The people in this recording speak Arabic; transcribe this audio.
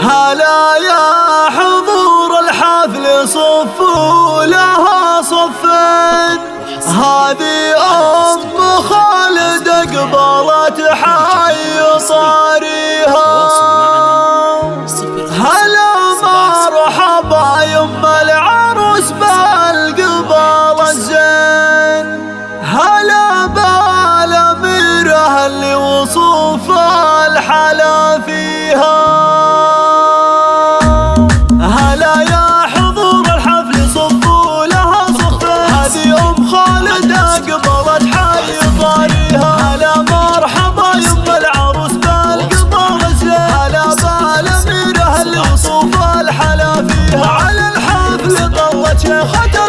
هلا يا حضور الحفل صفوا لها صفين، هذه أم خالد قبلت حي صاريها. هلا مرحبا يم العروس بالقبال الزين، هلا بالأميرة اللي وصوف الحلا فيها. هلا يا حضور الحفل صفوا لها صفين، هذه أم خالد قبلت حي صاريها. هلا مرحبا يم العروس بالقبال الزين، هلا بالأميرة اللي وصوف الحلا فيها. على الحفل طلت شيختها